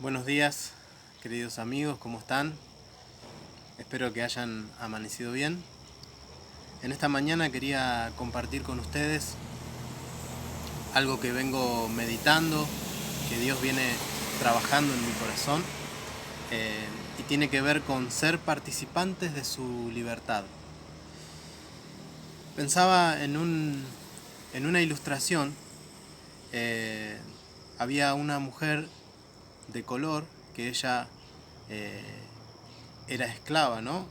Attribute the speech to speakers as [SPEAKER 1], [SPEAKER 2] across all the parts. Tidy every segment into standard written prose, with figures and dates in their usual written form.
[SPEAKER 1] Buenos días, queridos amigos, ¿cómo están? Espero que hayan amanecido bien. En esta mañana quería compartir con ustedes algo que vengo meditando, que Dios viene trabajando en mi corazón, y tiene que ver con ser participantes de su libertad. Pensaba en una ilustración. eh, Había una mujer de color que ella eh, era esclava, ¿no?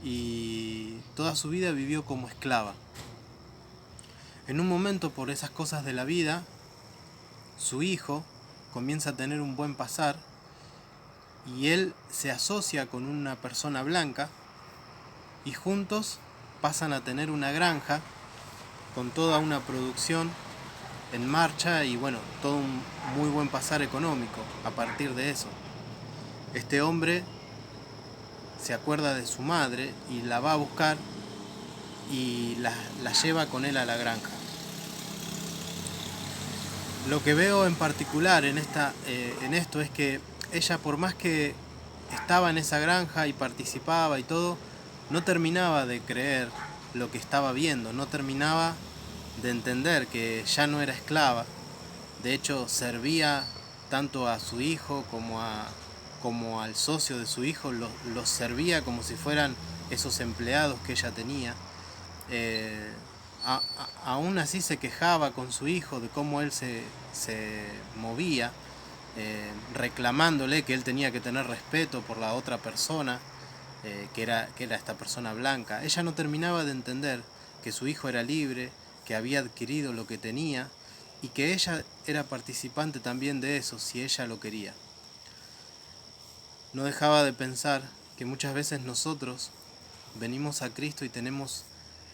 [SPEAKER 1] Y toda su vida vivió como esclava. En un momento, por esas cosas de la vida, su hijo comienza a tener un buen pasar y él se asocia con una persona blanca y juntos pasan a tener una granja con toda una producción en marcha y bueno, todo un muy buen pasar económico a partir de eso. Este hombre se acuerda de su madre y la va a buscar y la lleva con él a la granja. Lo que veo en particular en esto es que ella, por más que estaba en esa granja y participaba y todo, no terminaba de creer lo que estaba viendo, no terminaba de entender que ya no era esclava. De hecho, servía tanto a su hijo como al socio de su hijo, los servía como si fueran esos empleados que ella tenía. Eh, Aún así se quejaba con su hijo de cómo él se movía, reclamándole que él tenía que tener respeto por la otra persona, que era esta persona blanca. Ella no terminaba de entender que su hijo era libre, que había adquirido lo que tenía y que ella era participante también de eso si ella lo quería. No dejaba de pensar que muchas veces nosotros venimos a Cristo y tenemos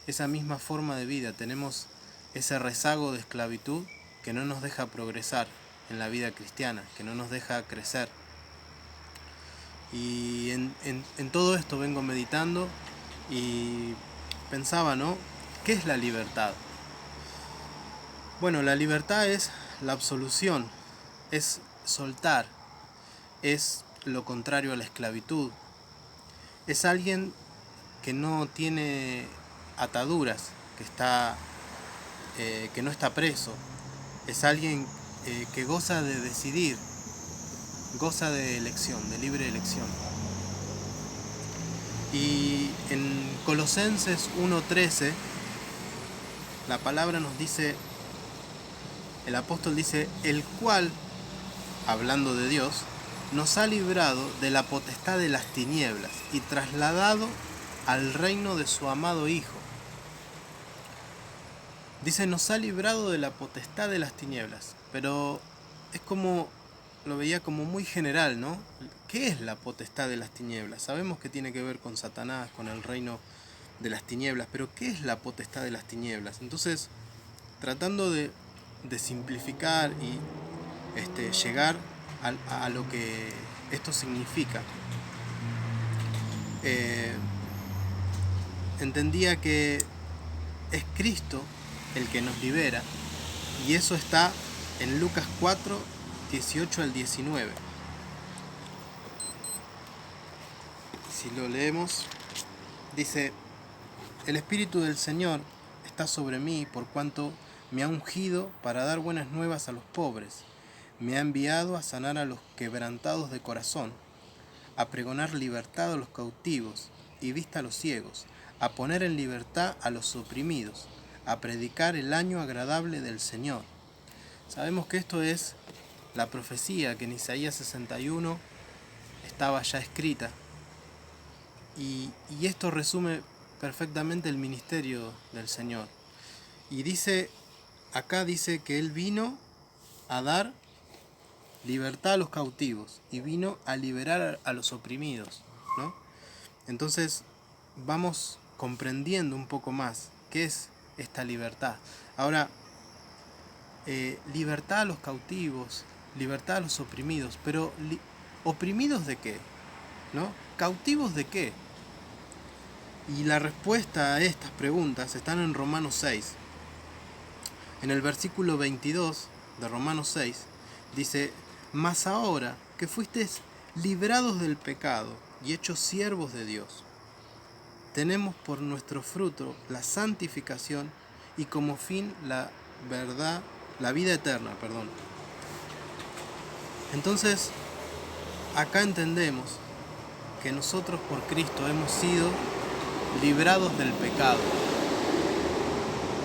[SPEAKER 1] esa misma forma de vida, tenemos ese rezago de esclavitud que no nos deja progresar en la vida cristiana, que no nos deja crecer. Y en todo esto vengo meditando y pensaba, ¿no? ¿Qué es la libertad? Bueno, la libertad es la absolución, es soltar, es lo contrario a la esclavitud. Es alguien que no tiene ataduras, que no está preso. Es alguien que goza de decidir, goza de elección, de libre elección. Y en Colosenses 1:13, la palabra nos dice, el apóstol dice, el cual, hablando de Dios, nos ha librado de la potestad de las tinieblas y trasladado al reino de su amado Hijo. Dice, nos ha librado de la potestad de las tinieblas, pero es como, lo veía como muy general, ¿no? ¿Qué es la potestad de las tinieblas? Sabemos que tiene que ver con Satanás, con el reino de las tinieblas, pero ¿qué es la potestad de las tinieblas? Entonces, tratando de simplificar y llegar a lo que esto significa, entendía que es Cristo el que nos libera, y eso está en Lucas 4, 18 al 19. Si lo leemos, dice, el Espíritu del Señor está sobre mí por cuanto me ha ungido para dar buenas nuevas a los pobres, me ha enviado a sanar a los quebrantados de corazón, a pregonar libertad a los cautivos y vista a los ciegos, a poner en libertad a los oprimidos, a predicar el año agradable del Señor. Sabemos que esto es la profecía que en Isaías 61 estaba ya escrita, y esto resume perfectamente el ministerio del Señor. Y acá dice que Él vino a dar libertad a los cautivos y vino a liberar a los oprimidos, ¿no? Entonces vamos comprendiendo un poco más qué es esta libertad. Ahora, libertad a los cautivos, libertad a los oprimidos, pero ¿oprimidos de qué? ¿No? ¿Cautivos de qué? Y la respuesta a estas preguntas están en Romanos 6. En el versículo 22 de Romanos 6 dice, Mas ahora que fuisteis librados del pecado y hechos siervos de Dios, tenemos por nuestro fruto la santificación y como fin la vida eterna, perdón. Entonces, acá entendemos que nosotros por Cristo hemos sido librados del pecado.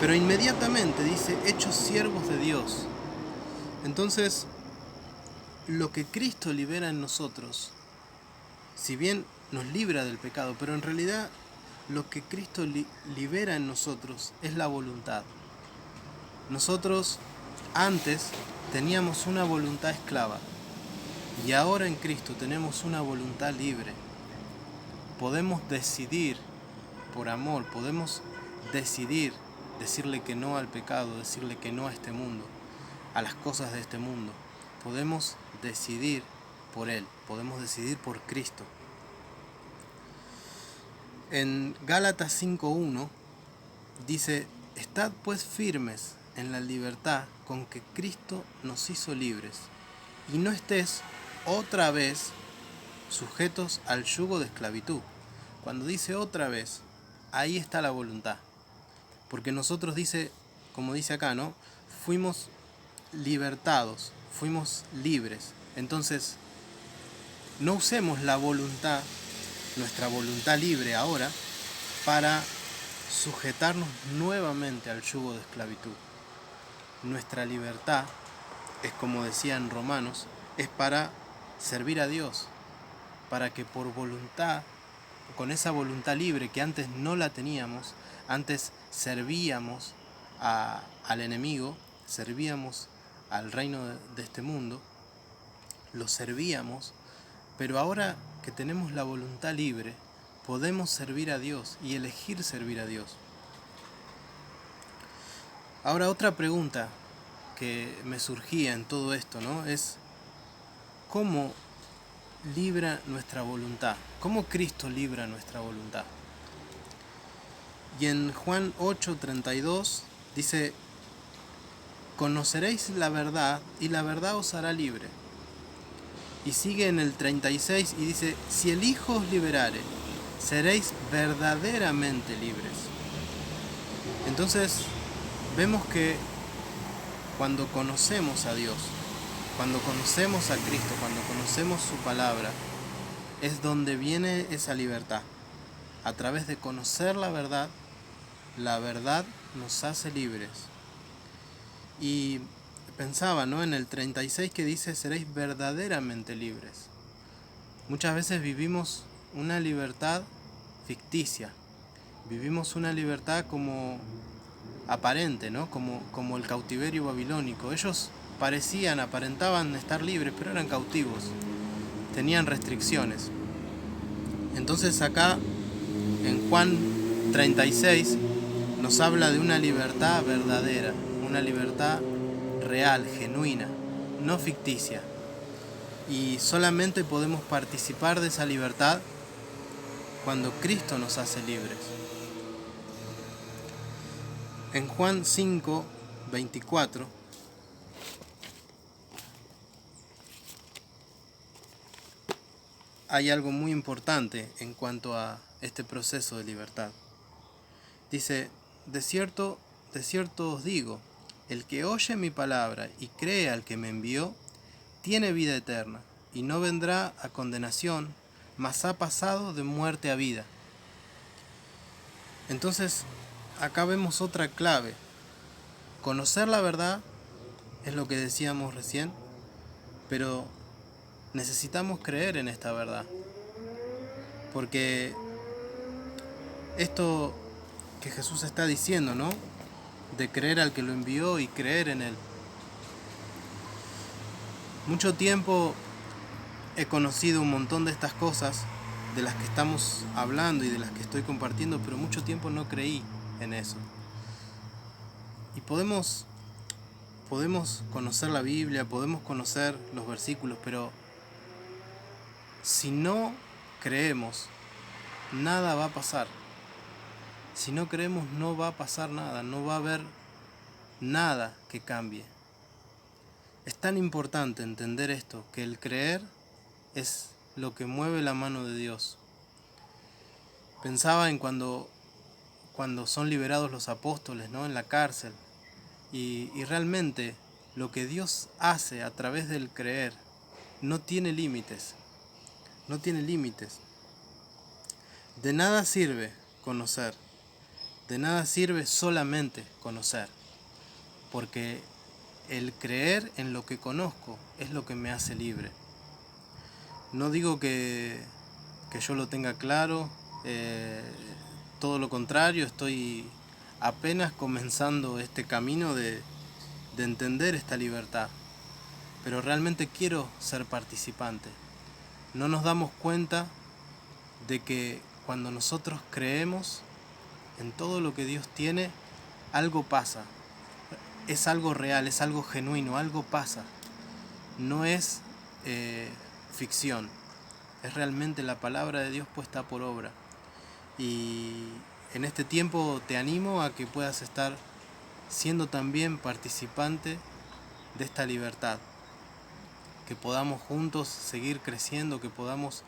[SPEAKER 1] Pero inmediatamente dice, hechos siervos de Dios. Entonces, lo que Cristo libera en nosotros, si bien nos libra del pecado, pero en realidad lo que Cristo libera en nosotros es la voluntad. Nosotros antes teníamos una voluntad esclava y ahora en Cristo tenemos una voluntad libre. Podemos decidir por amor, podemos decidir decirle que no al pecado, decirle que no a este mundo, a las cosas de este mundo. Podemos decidir por Él, podemos decidir por Cristo. En Gálatas 5:1 dice, estad pues firmes en la libertad con que Cristo nos hizo libres, y no estés otra vez sujetos al yugo de esclavitud. Cuando dice otra vez, ahí está la voluntad. Porque nosotros dice, como dice acá, ¿no? Fuimos libertados, fuimos libres. Entonces, no usemos la voluntad, nuestra voluntad libre ahora, para sujetarnos nuevamente al yugo de esclavitud. Nuestra libertad, es como decía en Romanos, es para servir a Dios, para que por voluntad, con esa voluntad libre que antes no la teníamos, antes servíamos al enemigo, servíamos al reino de este mundo, lo servíamos, pero ahora que tenemos la voluntad libre, podemos servir a Dios y elegir servir a Dios. Ahora otra pregunta que me surgía en todo esto, ¿no? Es ¿cómo libra nuestra voluntad? ¿Cómo Cristo libra nuestra voluntad? Y en Juan 8:32 dice, conoceréis la verdad y la verdad os hará libre. Y sigue en el 36 y dice, si el Hijo os liberare, seréis verdaderamente libres. Entonces, vemos que cuando conocemos a Dios, cuando conocemos a Cristo, cuando conocemos su palabra, es donde viene esa libertad. A través de conocer la verdad nos hace libres. Y pensaba, ¿no? En el 36 que dice, seréis verdaderamente libres. Muchas veces vivimos una libertad ficticia, vivimos una libertad como aparente, ¿no? Como el cautiverio babilónico. Ellos aparentaban estar libres, pero eran cautivos, tenían restricciones. Entonces acá, en Juan 36, nos habla de una libertad verdadera, una libertad real, genuina, no ficticia. Y solamente podemos participar de esa libertad cuando Cristo nos hace libres. En Juan 5:24 hay algo muy importante en cuanto a este proceso de libertad. Dice, de cierto os digo, el que oye mi palabra y cree al que me envió, tiene vida eterna, y no vendrá a condenación, mas ha pasado de muerte a vida. Entonces, acá vemos otra clave. Conocer la verdad es lo que decíamos recién, pero necesitamos creer en esta verdad. Porque esto que Jesús está diciendo, ¿no? De creer al que lo envió y creer en Él. Mucho tiempo he conocido un montón de estas cosas de las que estamos hablando y de las que estoy compartiendo, pero mucho tiempo no creí en eso. Y podemos conocer la Biblia, podemos conocer los versículos, pero si no creemos, nada va a pasar. Si no creemos, no va a pasar nada, no va a haber nada que cambie. Es tan importante entender esto, que el creer es lo que mueve la mano de Dios. Pensaba en cuando son liberados los apóstoles, ¿no?, en la cárcel. Y realmente lo que Dios hace a través del creer no tiene límites. No tiene límites. De nada sirve conocer. De nada sirve solamente conocer. Porque el creer en lo que conozco es lo que me hace libre. No digo que yo lo tenga claro, todo lo contrario, estoy apenas comenzando este camino de entender esta libertad, pero realmente quiero ser participante. No nos damos cuenta de que cuando nosotros creemos en todo lo que Dios tiene, algo pasa. Es algo real, es algo genuino, algo pasa. No es ficción, es realmente la palabra de Dios puesta por obra. Y en este tiempo te animo a que puedas estar siendo también participante de esta libertad, que podamos juntos seguir creciendo, que podamos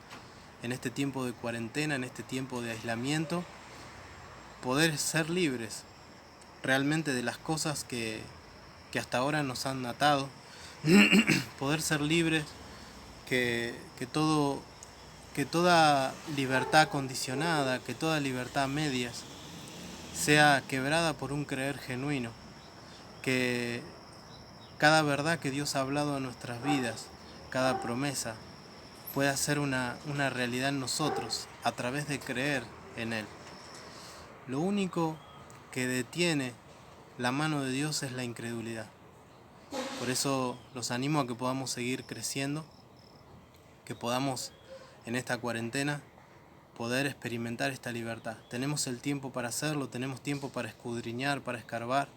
[SPEAKER 1] en este tiempo de cuarentena, en este tiempo de aislamiento, poder ser libres realmente de las cosas que hasta ahora nos han atado, poder ser libres, que toda libertad condicionada, que toda libertad a medias sea quebrada por un creer genuino, que cada verdad que Dios ha hablado en nuestras vidas, cada promesa, pueda ser una realidad en nosotros a través de creer en Él. Lo único que detiene la mano de Dios es la incredulidad. Por eso los animo a que podamos seguir creciendo, que podamos en esta cuarentena poder experimentar esta libertad. Tenemos el tiempo para hacerlo, tenemos tiempo para escudriñar, para escarbar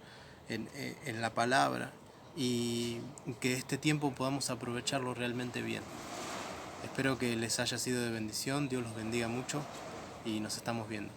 [SPEAKER 1] en la palabra, y que este tiempo podamos aprovecharlo realmente bien. Espero que les haya sido de bendición, Dios los bendiga mucho y nos estamos viendo.